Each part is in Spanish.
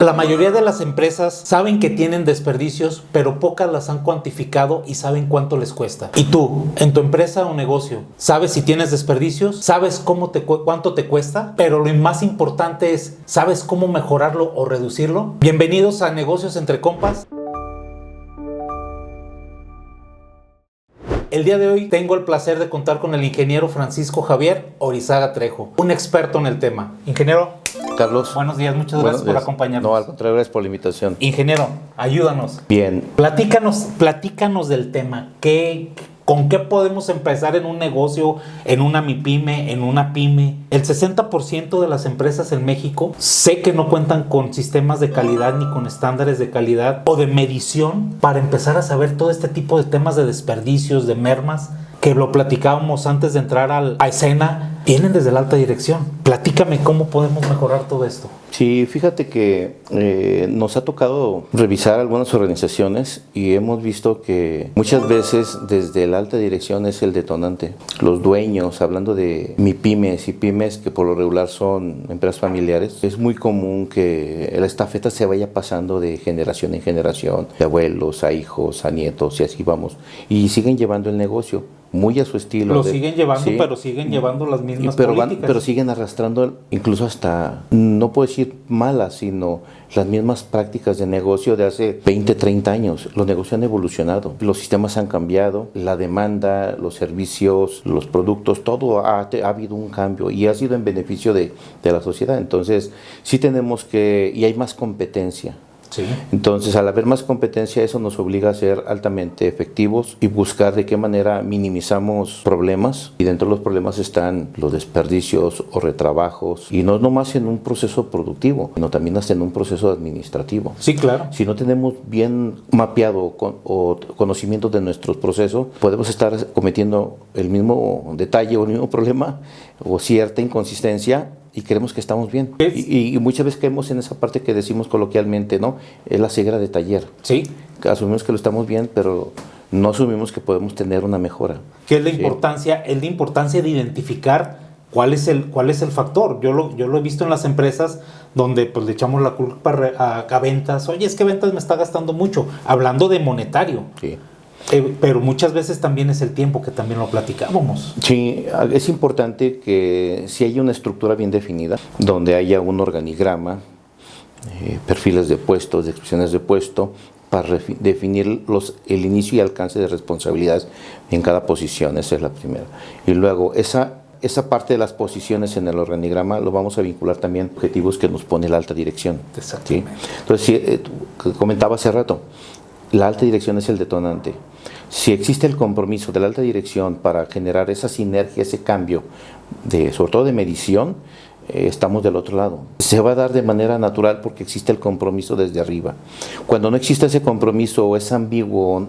La mayoría de las empresas saben que tienen desperdicios, pero pocas las han cuantificado y saben cuánto les cuesta. Y tú, en tu empresa o negocio, ¿sabes si tienes desperdicios? ¿Sabes cuánto te cuesta? Pero lo más importante es, ¿sabes cómo mejorarlo o reducirlo? Bienvenidos a Negocios entre Compas. El día de hoy tengo el placer de contar con el ingeniero Francisco Javier Orizaga Trejo, un experto en el tema. Ingeniero Carlos. Buenos días, muchas gracias por acompañarnos. No, al contrario, gracias por la invitación. Ingeniero, ayúdanos. Bien. Platícanos del tema. ¿Con qué podemos empezar en un negocio, en una MIPYME, en una PYME? El 60% de las empresas en México sé que no cuentan con sistemas de calidad ni con estándares de calidad o de medición para empezar a saber todo este tipo de temas de desperdicios, de mermas, que lo platicábamos antes de entrar a escena, vienen desde la alta dirección. Platícame cómo podemos mejorar todo esto. Sí, fíjate que nos ha tocado revisar algunas organizaciones y hemos visto que muchas veces desde la alta dirección es el detonante. Los dueños, hablando de MIPYMES y pymes, que por lo regular son empresas familiares, es muy común que la estafeta se vaya pasando de generación en generación, de abuelos a hijos, a nietos y así vamos. Y siguen llevando el negocio muy a su estilo. Lo siguen llevando, sí, pero siguen llevando las mismas políticas. Pero siguen arrastrando incluso hasta, no puedo decir malas, sino las mismas prácticas de negocio de hace 20, 30 años. Los negocios han evolucionado, los sistemas han cambiado, la demanda, los servicios, los productos, todo ha habido un cambio y ha sido en beneficio de la sociedad. Entonces, sí tenemos que, y hay más competencia. Sí. Entonces, al haber más competencia, eso nos obliga a ser altamente efectivos y buscar de qué manera minimizamos problemas. Y dentro de los problemas están los desperdicios o retrabajos. Y no nomás en un proceso productivo, sino también hasta en un proceso administrativo. Sí, claro. Si no tenemos bien mapeado o conocimiento de nuestros procesos, podemos estar cometiendo el mismo detalle o el mismo problema o cierta inconsistencia y creemos que estamos bien. Y muchas veces caemos en esa parte que decimos coloquialmente, ¿no? Es la ceguera de taller. Sí. Asumimos que lo estamos bien, pero no asumimos que podemos tener una mejora. ¿Qué es la importancia? Es la importancia de identificar cuál es el factor. Yo lo he visto en las empresas donde pues le echamos la culpa a ventas. Oye, es que ventas me está gastando mucho. Hablando de monetario. Sí. Pero muchas veces también es el tiempo, que también lo platicábamos. Sí, es importante que si haya una estructura bien definida, donde haya un organigrama, perfiles de puestos, descripciones de puesto, para definir el inicio y alcance de responsabilidades en cada posición. Esa es la primera. Y luego, esa parte de las posiciones en el organigrama lo vamos a vincular también a objetivos que nos pone la alta dirección. Exactamente. ¿Sí? Entonces, comentaba hace rato, la alta dirección es el detonante. Si existe el compromiso de la alta dirección para generar esa sinergia, ese cambio, sobre todo de medición, estamos del otro lado. Se va a dar de manera natural porque existe el compromiso desde arriba. Cuando no existe ese compromiso o es ambiguo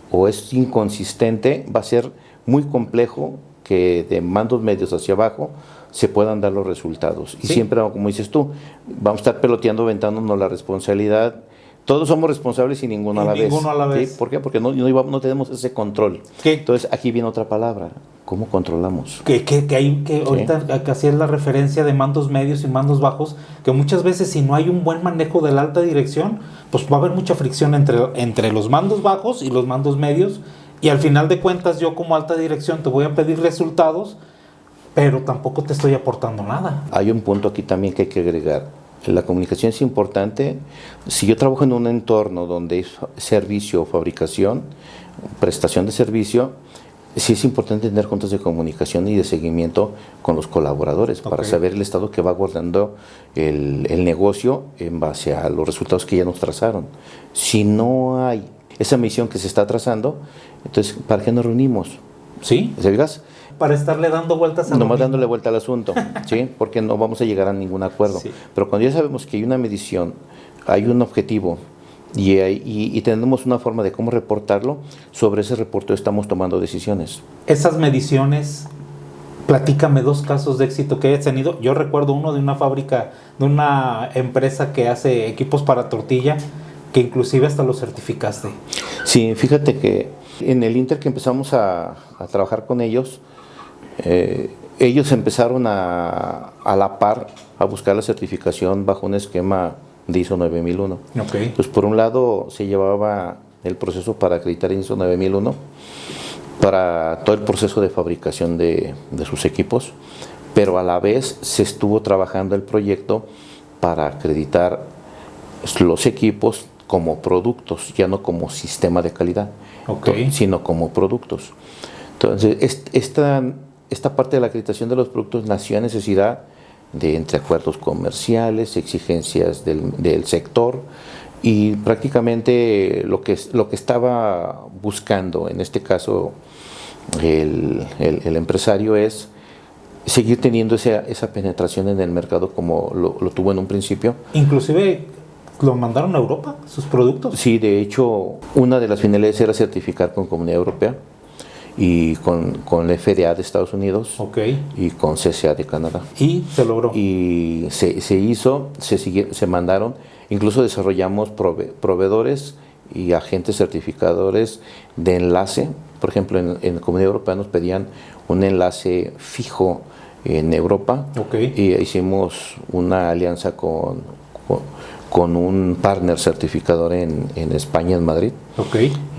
o es inconsistente, va a ser muy complejo que de mandos medios hacia abajo se puedan dar los resultados. Y siempre, como dices tú, vamos a estar peloteando, aventándonos la responsabilidad. Todos somos responsables y ninguno a la vez. ¿Sí? ¿Por qué? Porque no tenemos ese control. ¿Qué? Entonces, aquí viene otra palabra. ¿Cómo controlamos? Que ahorita que hacías la referencia de mandos medios y mandos bajos, que muchas veces si no hay un buen manejo de la alta dirección, pues va a haber mucha fricción entre los mandos bajos y los mandos medios, y al final de cuentas yo como alta dirección te voy a pedir resultados, pero tampoco te estoy aportando nada. Hay un punto aquí también que hay que agregar. La comunicación es importante. Si yo trabajo en un entorno donde hay servicio o fabricación, prestación de servicio, sí es importante tener juntas de comunicación y de seguimiento con los colaboradores para saber el estado que va guardando el negocio en base a los resultados que ya nos trazaron. Si no hay esa misión que se está trazando, entonces, ¿para qué nos reunimos? ¿Sí? ¿Sabes? Para estarle dando vueltas a nomás dándole vuelta al asunto, ¿sí? Porque no vamos a llegar a ningún acuerdo. Sí. Pero cuando ya sabemos que hay una medición, hay un objetivo y tenemos una forma de cómo reportarlo, sobre ese reporte estamos tomando decisiones. Esas mediciones, platícame 2 casos de éxito que hayas tenido. Yo recuerdo uno de una fábrica, de una empresa que hace equipos para tortilla, que inclusive hasta lo certificaste. Sí, fíjate que en el Inter que empezamos a trabajar con ellos, ellos empezaron a la par a buscar la certificación bajo un esquema de ISO 9001. Okay. Pues por un lado se llevaba el proceso para acreditar ISO 9001 para todo el proceso de fabricación de sus equipos, pero a la vez se estuvo trabajando el proyecto para acreditar los equipos como productos, ya no como sistema de calidad, sino como productos. Entonces, esta parte de la acreditación de los productos nació a necesidad de entre acuerdos comerciales, exigencias del sector, y prácticamente lo que estaba buscando, en este caso el empresario, es seguir teniendo esa penetración en el mercado como lo tuvo en un principio. Inclusive lo mandaron a Europa, sus productos. Sí, de hecho, una de las finalidades era certificar con Comunidad Europea y con la FDA de Estados Unidos y con CCA de Canadá. Y se logró. Y se hizo, se mandaron, incluso desarrollamos proveedores y agentes certificadores de enlace. Por ejemplo, en Comunidad Europea nos pedían un enlace fijo en Europa, y hicimos una alianza con un partner certificador en España, en Madrid.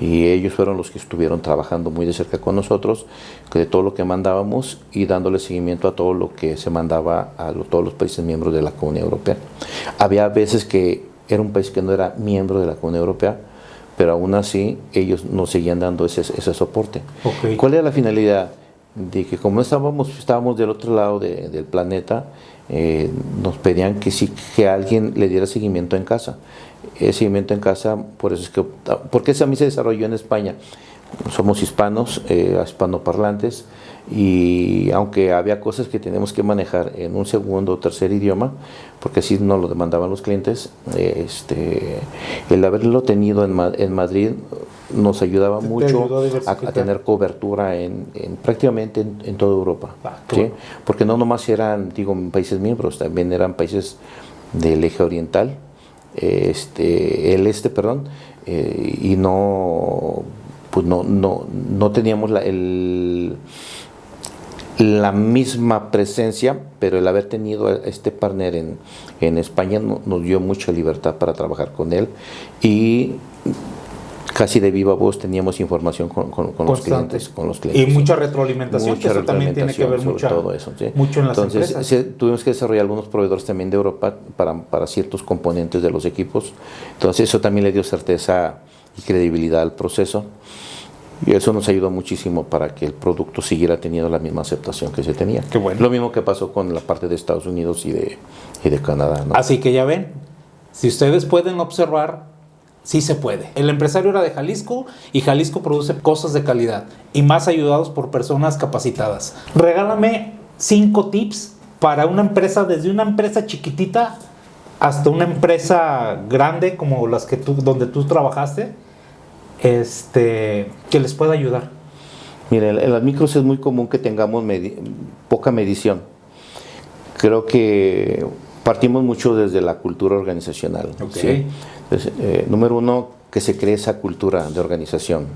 Y ellos fueron los que estuvieron trabajando muy de cerca con nosotros, de todo lo que mandábamos y dándole seguimiento a todo lo que se mandaba a todos los países miembros de la Comunidad Europea. Había veces que era un país que no era miembro de la Comunidad Europea, pero aún así ellos nos seguían dando ese soporte. ¿Cuál era la finalidad? De que como estábamos del otro lado del planeta, nos pedían que alguien le diera seguimiento en casa. El seguimiento en casa, por eso es que, porque eso a mí se desarrolló en España. Somos hispanos, hispanoparlantes, y aunque había cosas que tenemos que manejar en un segundo o tercer idioma, porque así nos lo demandaban los clientes, el haberlo tenido en Madrid nos ayudaba mucho a tener cobertura prácticamente en toda Europa. ¿Sí? Porque no nomás eran, países miembros, también eran países del eje oriental, y no teníamos la misma presencia, pero el haber tenido este partner en España nos dio mucha libertad para trabajar con él, y casi de viva voz teníamos información con los clientes. Y mucha retroalimentación, que eso también tiene que ver mucho en las empresas. Entonces tuvimos que desarrollar algunos proveedores también de Europa para ciertos componentes de los equipos. Entonces eso también le dio certeza y credibilidad al proceso. Y eso nos ayudó muchísimo para que el producto siguiera teniendo la misma aceptación que se tenía. Qué bueno. Lo mismo que pasó con la parte de Estados Unidos y de Canadá, ¿no? Así que ya ven, si ustedes pueden observar, sí se puede. El empresario era de Jalisco, y Jalisco produce cosas de calidad, y más ayudados por personas capacitadas. Regálame 5 tips para una empresa, desde una empresa chiquitita hasta una empresa grande como las que donde tú trabajaste, que les pueda ayudar. Mira, en las micros es muy común que tengamos poca medición. Creo que partimos mucho desde la cultura organizacional. ¿Sí? Entonces, número uno, que se cree esa cultura de organización.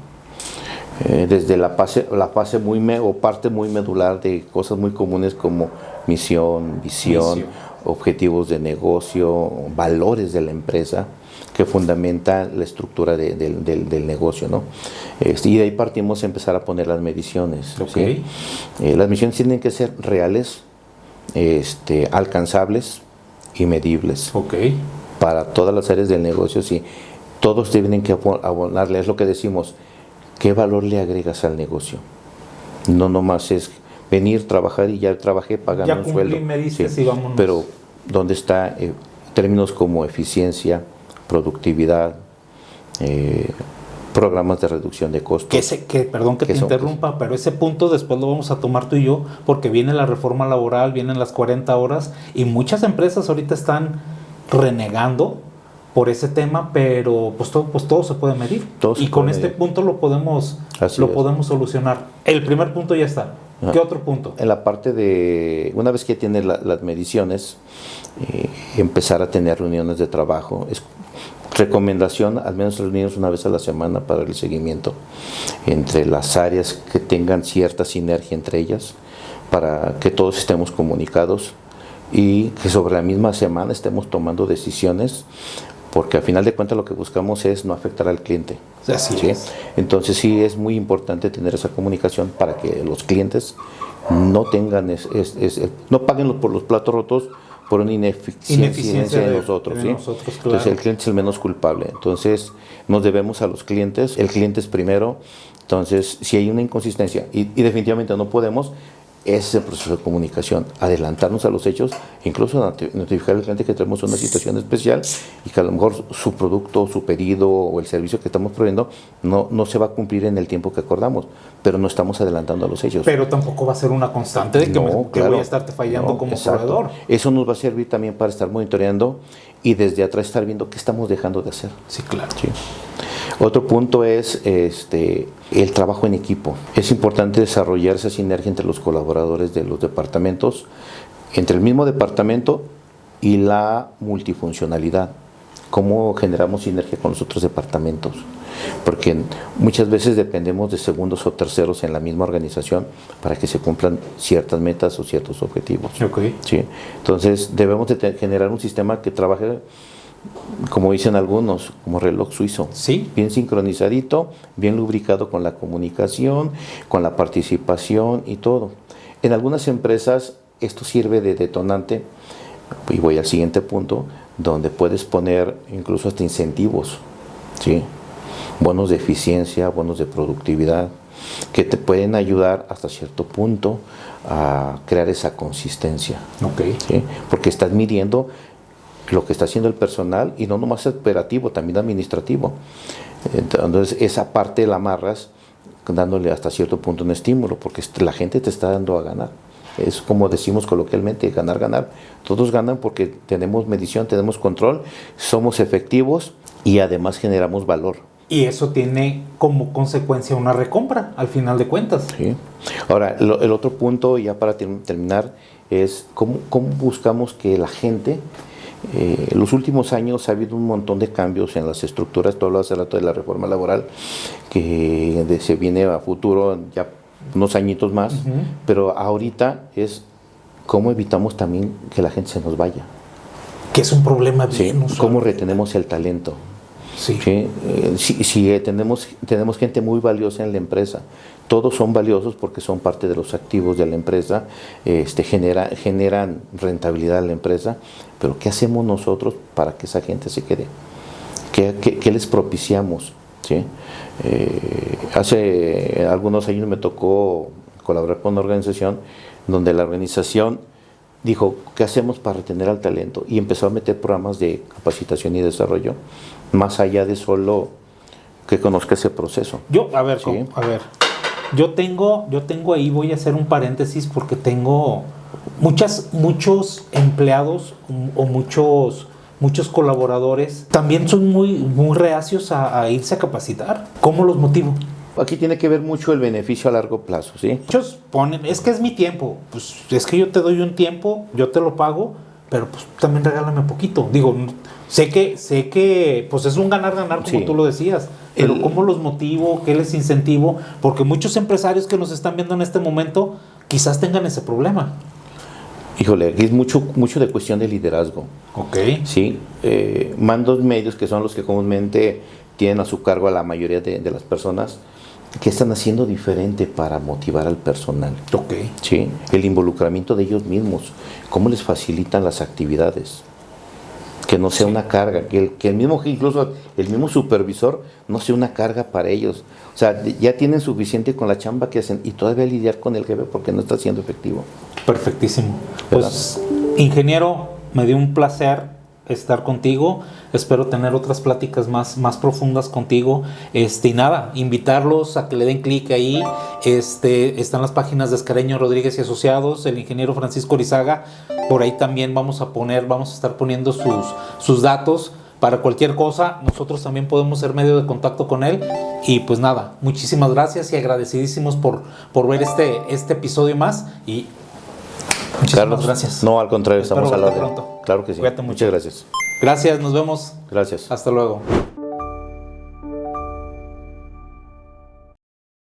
Desde la fase o parte muy medular de cosas muy comunes como misión, visión, objetivos de negocio, valores de la empresa, que fundamentan la estructura del negocio, ¿no? Y de ahí partimos a empezar a poner las mediciones. ¿Sí? Las mediciones tienen que ser reales, alcanzables y medibles para todas las áreas del negocio. Sí, todos tienen que abonarle, es lo que decimos, ¿qué valor le agregas al negocio? No nomás es venir, trabajar y ya trabajé, pagan un sueldo. Me dices, sí, y vámonos. Pero ¿dónde está términos como eficiencia, productividad, programas de reducción de costos? Perdón que te interrumpa, pero ese punto después lo vamos a tomar tú y yo, porque viene la reforma laboral, vienen las 40 horas, y muchas empresas ahorita están renegando por ese tema, pero pues todo se puede medir, y con este punto lo podemos solucionar. El primer punto ya está. ¿Qué otro punto? En la parte de, una vez que tienes las mediciones, empezar a tener reuniones de trabajo. Es recomendación, al menos reunirnos una vez a la semana para el seguimiento entre las áreas que tengan cierta sinergia entre ellas, para que todos estemos comunicados. y que sobre la misma semana estemos tomando decisiones, porque al final de cuentas lo que buscamos es no afectar al cliente. Así ¿sí? es. Entonces sí es muy importante tener esa comunicación para que los clientes no tengan no paguen por los platos rotos por una ineficiencia de nosotros. ¿sí? Nosotros, claro. Entonces el cliente es el menos culpable. Entonces nos debemos a los clientes, el cliente es primero. Entonces si hay una inconsistencia y definitivamente no podemos, ese proceso de comunicación, adelantarnos a los hechos, incluso notificar al cliente que tenemos una situación especial y que a lo mejor su producto, su pedido o el servicio que estamos proveyendo no se va a cumplir en el tiempo que acordamos, pero no estamos adelantando a los hechos. Pero tampoco va a ser una constante de que, que claro, voy a estarte fallando como proveedor. Eso nos va a servir también para estar monitoreando y desde atrás estar viendo qué estamos dejando de hacer. Sí, claro. Sí. Otro punto es el trabajo en equipo. Es importante desarrollar esa sinergia entre los colaboradores de los departamentos, entre el mismo departamento y la multifuncionalidad. Cómo generamos sinergia con los otros departamentos. Porque muchas veces dependemos de segundos o terceros en la misma organización para que se cumplan ciertas metas o ciertos objetivos. Okay. ¿Sí? Entonces debemos de generar un sistema que trabaje, como dicen algunos, como reloj suizo. Sí. Bien sincronizadito, bien lubricado con la comunicación, con la participación y todo. En algunas empresas esto sirve de detonante, y voy al siguiente punto, donde puedes poner incluso hasta incentivos, ¿sí? Bonos de eficiencia, bonos de productividad, que te pueden ayudar hasta cierto punto a crear esa consistencia. Okay. ¿Sí? Porque estás midiendo lo que está haciendo el personal y no nomás operativo, también administrativo. Entonces esa parte la amarras dándole hasta cierto punto un estímulo, porque la gente te está dando a ganar. Es como decimos coloquialmente, ganar, ganar. Todos ganan porque tenemos medición, tenemos control, somos efectivos y además generamos valor. Y eso tiene como consecuencia una recompra, al final de cuentas. Sí. Ahora, el otro punto, ya para terminar, es cómo buscamos que la gente... los últimos años ha habido un montón de cambios en las estructuras. Tú hablabas hace rato de la reforma laboral, que se viene a futuro ya unos añitos más, pero ahorita es cómo evitamos también que la gente se nos vaya. Que es un problema bien. Sí, cómo retenemos el talento. Sí. ¿Sí? Si tenemos gente muy valiosa en la empresa, todos son valiosos porque son parte de los activos de la empresa, generan rentabilidad a la empresa, pero ¿qué hacemos nosotros para que esa gente se quede? ¿Qué les propiciamos? ¿Sí? Hace algunos años me tocó colaborar con una organización donde la organización dijo, ¿qué hacemos para retener al talento? Y empezó a meter programas de capacitación y desarrollo, más allá de solo que conozca ese proceso. A ver, yo tengo ahí, voy a hacer un paréntesis porque tengo muchos empleados o muchos colaboradores también son muy reacios a irse a capacitar. ¿Cómo los motivo? Aquí tiene que ver mucho el beneficio a largo plazo, ¿sí? Muchos ponen, es que es mi tiempo. Pues es que yo te doy un tiempo, yo te lo pago, pero pues también regálame poquito. Digo, sé que pues es un ganar-ganar como tú lo decías, pero ¿cómo los motivo? ¿Qué les incentivo? Porque muchos empresarios que nos están viendo en este momento quizás tengan ese problema. Híjole, aquí es mucho de cuestión de liderazgo. Ok. Sí, mandos medios que son los que comúnmente tienen a su cargo a la mayoría de las personas. ¿Qué están haciendo diferente para motivar al personal? Ok. ¿Sí? El involucramiento de ellos mismos, cómo les facilitan las actividades, que no sea una carga, que incluso el mismo supervisor no sea una carga para ellos. O sea, ya tienen suficiente con la chamba que hacen y todavía lidiar con el jefe porque no está siendo efectivo. Perfectísimo. Pues, ingeniero, me dio un placer estar contigo. Espero tener otras pláticas más profundas contigo. Y nada, invitarlos a que le den clic ahí. Están las páginas de Escareño Rodríguez y Asociados, el ingeniero Francisco Orizaga. Por ahí también vamos a estar poniendo sus datos para cualquier cosa. Nosotros también podemos ser medio de contacto con él. Y pues nada, muchísimas gracias y agradecidísimos por ver este episodio más. Y muchísimas gracias. No, al contrario, estamos a la orden. Pronto. Claro que sí. Cuídate mucho. Muchas gracias. Gracias, nos vemos. Gracias. Hasta luego.